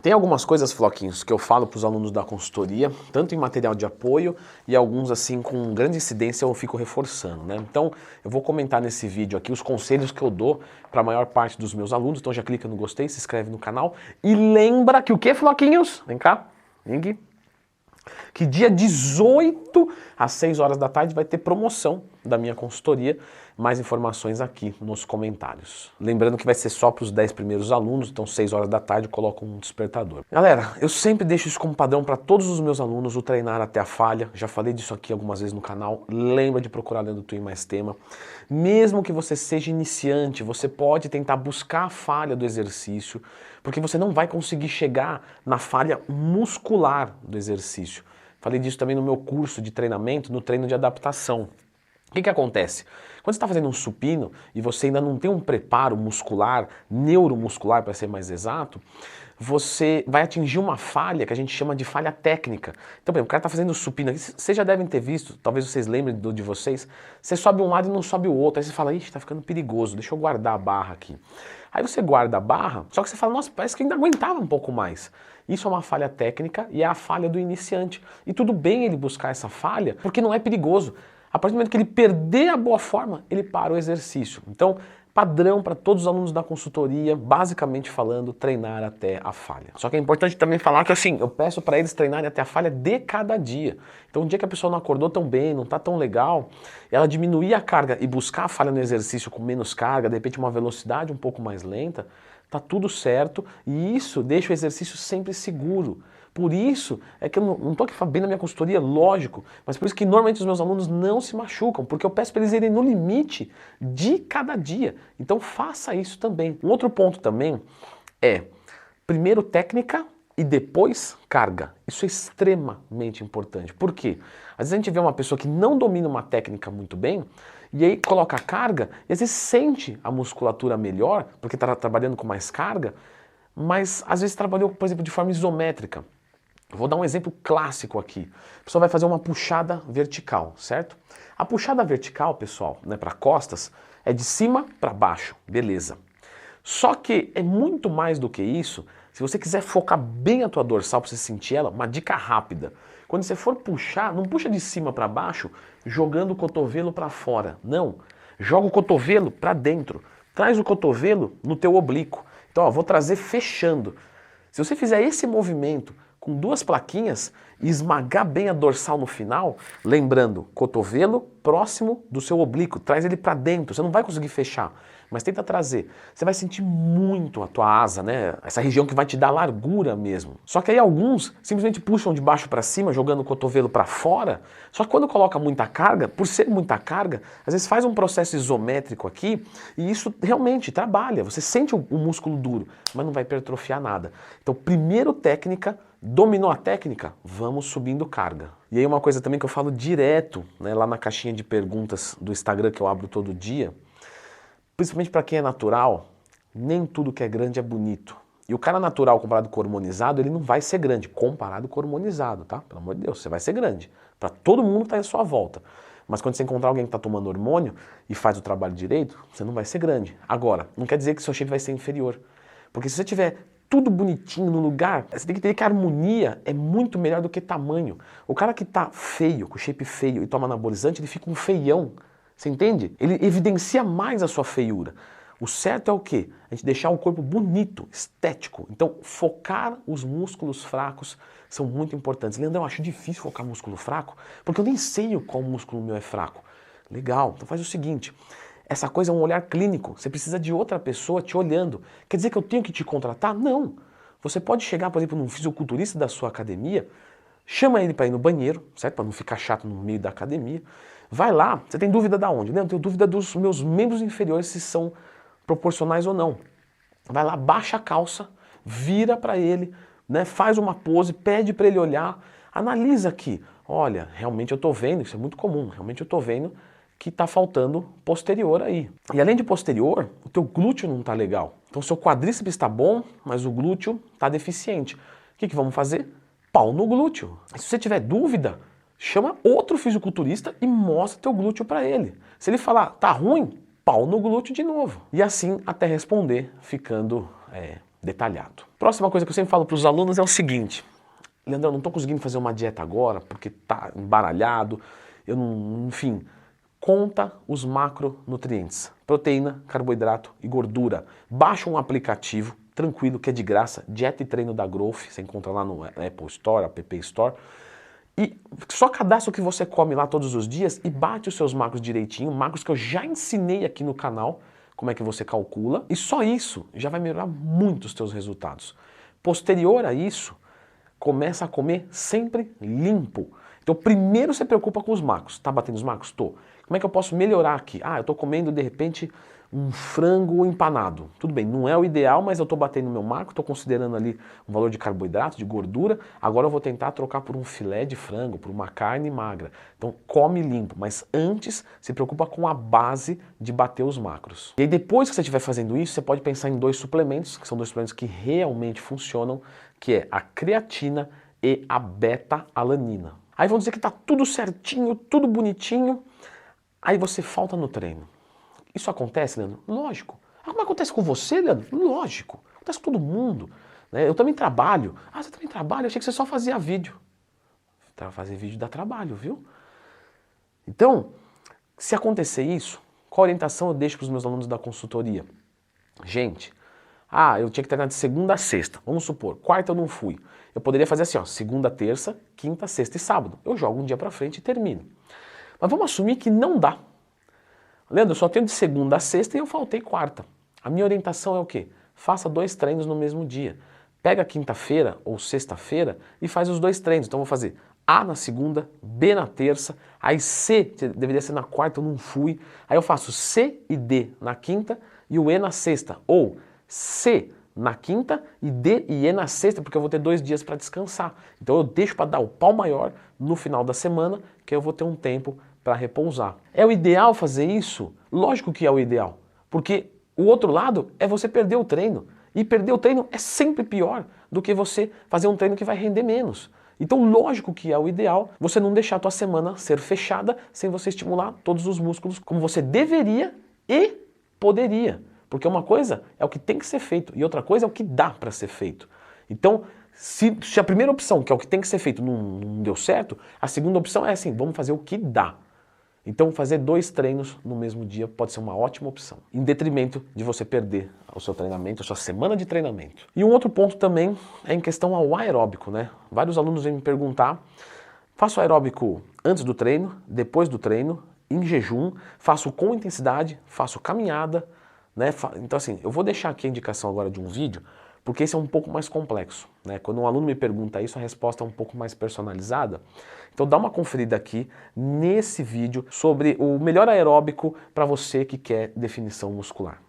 Tem algumas coisas, Floquinhos, que eu falo para os alunos da consultoria, tanto em material de apoio e alguns assim com grande incidência eu fico reforçando, né? Então eu vou comentar nesse vídeo aqui os conselhos que eu dou para a maior parte dos meus alunos, então já clica no gostei, se inscreve no canal e lembra que o que, Floquinhos? Vem cá, vem aqui. Que dia 18 às 6 horas da tarde vai ter promoção da minha consultoria. Mais informações aqui nos comentários. Lembrando que vai ser só para os 10 primeiros alunos, então 6 horas da tarde eu coloco um despertador. Galera, eu sempre deixo isso como padrão para todos os meus alunos, o treinar até a falha. Já falei disso aqui algumas vezes no canal. Lembra de procurar dentro do Twin Mais Tema. Mesmo que você seja iniciante, você pode tentar buscar a falha do exercício, porque você não vai conseguir chegar na falha muscular do exercício. Falei disso também no meu curso de treinamento, no treino de adaptação. O que acontece? Quando você está fazendo um supino e você ainda não tem um preparo muscular, neuromuscular para ser mais exato, você vai atingir uma falha que a gente chama de falha técnica. Então, por exemplo, o cara está fazendo supino aqui, vocês já devem ter visto, talvez vocês lembrem de vocês, você sobe um lado e não sobe o outro, aí você fala, ixi, está ficando perigoso, deixa eu guardar a barra aqui. Aí você guarda a barra, só que você fala, nossa, parece que ainda aguentava um pouco mais. Isso é uma falha técnica e é a falha do iniciante. E tudo bem ele buscar essa falha, porque não é perigoso. A partir do momento que ele perder a boa forma, ele para o exercício. Então, padrão para todos os alunos da consultoria, basicamente falando, treinar até a falha. Só que é importante também falar que assim, eu peço para eles treinarem até a falha de cada dia. Então, um dia que a pessoa não acordou tão bem, não está tão legal, ela diminuir a carga e buscar a falha no exercício com menos carga, de repente uma velocidade um pouco mais lenta, tá tudo certo e isso deixa o exercício sempre seguro. Por isso é que eu não estou aqui bem na minha consultoria, lógico, mas por isso que normalmente os meus alunos não se machucam, porque eu peço para eles irem no limite de cada dia. Então faça isso também. Um outro ponto também é, primeiro técnica e depois carga. Isso é extremamente importante. Por quê? Às vezes a gente vê uma pessoa que não domina uma técnica muito bem, e aí coloca a carga, e às vezes sente a musculatura melhor, porque está trabalhando com mais carga, mas às vezes trabalhou, por exemplo, de forma isométrica. Vou dar um exemplo clássico aqui. A pessoa vai fazer uma puxada vertical, certo? A puxada vertical, pessoal, né, para costas, é de cima para baixo, beleza. Só que é muito mais do que isso. Se você quiser focar bem a tua dorsal para você sentir ela, uma dica rápida. Quando você for puxar, não puxa de cima para baixo, jogando o cotovelo para fora. Não, joga o cotovelo para dentro. Traz o cotovelo no teu oblíquo. Então, ó, vou trazer fechando. Se você fizer esse movimento com duas plaquinhas e esmagar bem a dorsal no final, lembrando, cotovelo próximo do seu oblíquo, traz ele para dentro, você não vai conseguir fechar, mas tenta trazer. Você vai sentir muito a tua asa, né? Essa região que vai te dar largura mesmo. Só que aí alguns simplesmente puxam de baixo para cima, jogando o cotovelo para fora, só que quando coloca muita carga, por ser muita carga, às vezes faz um processo isométrico aqui e isso realmente trabalha, você sente o músculo duro, mas não vai hipertrofiar nada. Então, primeiro técnica, dominou a técnica? Vamos subindo carga. E aí uma coisa também que eu falo direto, né, lá na caixinha de perguntas do Instagram que eu abro todo dia, principalmente para quem é natural, nem tudo que é grande é bonito. E o cara natural comparado com o hormonizado, ele não vai ser grande, comparado com o hormonizado, tá? Pelo amor de Deus, você vai ser grande. Para todo mundo que está à sua volta. Mas quando você encontrar alguém que está tomando hormônio e faz o trabalho direito, você não vai ser grande. Agora, não quer dizer que seu shape vai ser inferior. Porque se você tiver tudo bonitinho no lugar, você tem que entender que a harmonia é muito melhor do que tamanho. O cara que tá feio, com shape feio e toma anabolizante, ele fica um feião. Você entende? Ele evidencia mais a sua feiura. O certo é o quê? A gente deixar o corpo bonito, estético. Então, focar os músculos fracos são muito importantes. Leandrão, eu acho difícil focar músculo fraco, porque eu nem sei qual músculo meu é fraco. Legal, então faz o seguinte. Essa coisa é um olhar clínico, você precisa de outra pessoa te olhando. Quer dizer que eu tenho que te contratar? Não. Você pode chegar, por exemplo, num fisiculturista da sua academia, chama ele para ir no banheiro, certo? Para não ficar chato no meio da academia. Vai lá, você tem dúvida da onde? Né? Eu tenho dúvida dos meus membros inferiores se são proporcionais ou não. Vai lá, baixa a calça, vira para ele, né? Faz uma pose, pede para ele olhar, analisa aqui. Olha, realmente eu estou vendo, isso é muito comum, realmente eu estou vendo que está faltando posterior aí. E além de posterior, o teu glúteo não está legal. Então seu quadríceps está bom, mas o glúteo está deficiente. O que vamos fazer? Pau no glúteo. E se você tiver dúvida, chama outro fisiculturista e mostra teu glúteo para ele. Se ele falar, tá ruim, pau no glúteo de novo. E assim até responder, ficando detalhado. Próxima coisa que eu sempre falo para os alunos é o seguinte: Leandrão, não estou conseguindo fazer uma dieta agora porque está embaralhado, eu não, enfim, conta os macronutrientes, proteína, carboidrato e gordura. Baixa um aplicativo tranquilo que é de graça, Dieta e Treino da Growth, você encontra lá no Apple Store, App Store, e só cadastra o que você come lá todos os dias e bate os seus macros direitinho, macros que eu já ensinei aqui no canal, como é que você calcula, e só isso já vai melhorar muito os teus resultados. Posterior a isso, começa a comer sempre limpo. Então primeiro você preocupa com os macros. Tá batendo os macros? Tô. Como é que eu posso melhorar aqui? Ah, eu tô comendo de repente um frango empanado. Tudo bem, não é o ideal, mas eu tô batendo no meu macro, tô considerando ali um valor de carboidrato, de gordura. Agora eu vou tentar trocar por um filé de frango, por uma carne magra. Então come limpo, mas antes se preocupa com a base de bater os macros. E aí depois que você estiver fazendo isso, você pode pensar em dois suplementos, que são dois suplementos que realmente funcionam, que é a creatina e a beta-alanina. Aí vão dizer que tá tudo certinho, tudo bonitinho, aí você falta no treino. Isso acontece, Leandro? Lógico. Como acontece com você, Leandro? Lógico. Acontece com todo mundo. Né? Eu também trabalho. Ah, você também trabalha? Eu achei que você só fazia vídeo. Fazer vídeo dá trabalho, viu? Então, se acontecer isso, qual orientação eu deixo para os meus alunos da consultoria? Gente, eu tinha que treinar de segunda a sexta. Vamos supor, quarta eu não fui. Eu poderia fazer assim, ó, segunda, terça, quinta, sexta e sábado. Eu jogo um dia para frente e termino. Mas vamos assumir que não dá. Leandro, eu só tenho de segunda a sexta e eu faltei quarta. A minha orientação é o quê? Faça 2 treinos no mesmo dia. Pega quinta-feira ou sexta-feira e faz os 2 treinos. Então eu vou fazer A na segunda, B na terça, aí C, que deveria ser na quarta, eu não fui. Aí eu faço C e D na quinta e o E na sexta. Ou C na quinta e D e E na sexta, porque eu vou ter 2 dias para descansar. Então eu deixo para dar o pau maior no final da semana, que eu vou ter um tempo para repousar. É o ideal fazer isso? Lógico que é o ideal, porque o outro lado é você perder o treino. E perder o treino é sempre pior do que você fazer um treino que vai render menos. Então, lógico que é o ideal você não deixar a tua semana ser fechada sem você estimular todos os músculos como você deveria e poderia. Porque uma coisa é o que tem que ser feito e outra coisa é o que dá para ser feito. Então, se a primeira opção, que é o que tem que ser feito, não deu certo, a segunda opção é assim, vamos fazer o que dá. Então fazer 2 treinos no mesmo dia pode ser uma ótima opção, em detrimento de você perder o seu treinamento, a sua semana de treinamento. E um outro ponto também é em questão ao aeróbico, né? Vários alunos vêm me perguntar, faço aeróbico antes do treino, depois do treino, em jejum, faço com intensidade, faço caminhada, né? Então assim, eu vou deixar aqui a indicação agora de um vídeo, porque esse é um pouco mais complexo, né? Quando um aluno me pergunta isso, a resposta é um pouco mais personalizada. Então dá uma conferida aqui nesse vídeo sobre o melhor aeróbico para você que quer definição muscular.